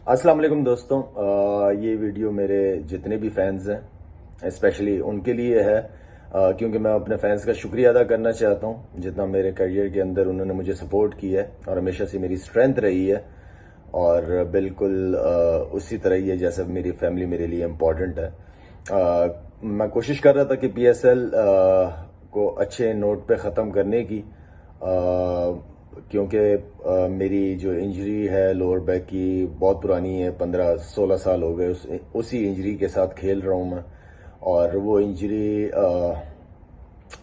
अस्सलाम वालेकुम दोस्तों। ये वीडियो मेरे जितने भी फैंस हैं स्पेशली उनके लिए है, क्योंकि मैं अपने फैंस का शुक्रिया अदा करना चाहता हूँ जितना मेरे करियर के अंदर उन्होंने मुझे सपोर्ट किया है और हमेशा से मेरी स्ट्रेंथ रही है। और बिल्कुल उसी तरह ही है जैसे मेरी फैमिली मेरे लिए इम्पोर्टेंट है। मैं कोशिश कर रहा था कि PSL को अच्छे नोट पे ख़त्म करने की, क्योंकि मेरी जो इंजरी है लोअर बैक की बहुत पुरानी है, 15-16 साल हो गए उसी इंजरी के साथ खेल रहा हूँ मैं। और वो इंजरी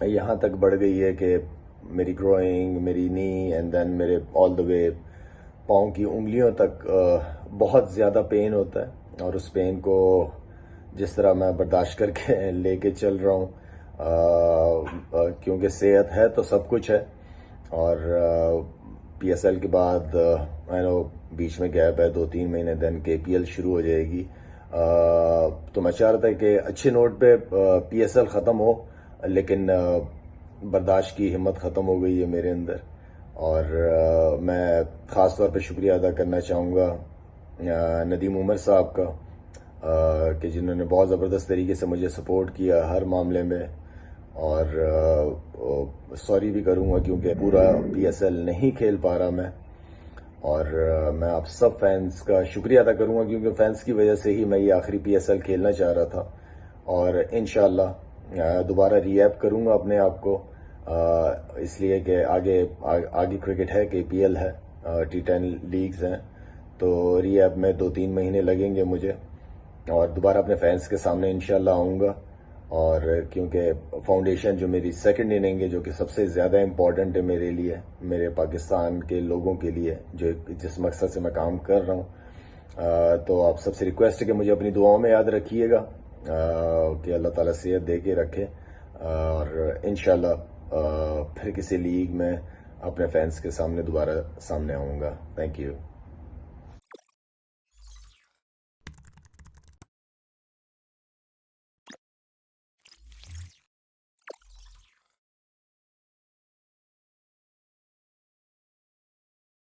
यहाँ तक बढ़ गई है कि मेरी ग्रोइंग, मेरी नी एंड देन मेरे ऑल द वे पाँव की उंगलियों तक बहुत ज़्यादा पेन होता है। और उस पेन को जिस तरह मैं बर्दाश्त करके लेके चल रहा हूँ, क्योंकि सेहत है तो सब कुछ है। और PSL के बाद आई नो बीच में गैप है 2-3 महीने, देन KPL शुरू हो जाएगी। तो मैं चाह रहा था कि अच्छे नोट पे PSL ख़त्म हो, लेकिन बर्दाश्त की हिम्मत ख़त्म हो गई है मेरे अंदर। और मैं ख़ास तौर पे शुक्रिया अदा करना चाहूँगा नदीम उमर साहब का, कि जिन्होंने बहुत ज़बरदस्त तरीके से मुझे सपोर्ट किया हर मामले में। और सॉरी भी करूँगा क्योंकि पूरा PSL नहीं खेल पा रहा मैं। और मैं आप सब फैंस का शुक्रिया अदा करूँगा क्योंकि फैंस की वजह से ही मैं ये आखिरी PSL खेलना चाह रहा था। और इंशाल्लाह दोबारा रीऐप करूँगा अपने आप को, इसलिए कि आगे क्रिकेट है, KPL है, T10 लीग्स हैं, तो रीऐप में 2-3 महीने लगेंगे मुझे और दोबारा अपने फैंस के सामने इंशाल्लाह आऊँगा। और क्योंकि फाउंडेशन जो मेरी सेकंड इनिंग है, जो कि सबसे ज़्यादा इम्पॉर्टेंट है मेरे लिए, मेरे पाकिस्तान के लोगों के लिए, जो जिस मकसद से मैं काम कर रहा हूँ, तो आप सबसे रिक्वेस्ट है कि मुझे अपनी दुआओं में याद रखिएगा, कि अल्लाह ताला सेहत दे के रखे। और इंशाल्लाह फिर किसी लीग में अपने फैंस के सामने दोबारा सामने आऊँगा। Thank you.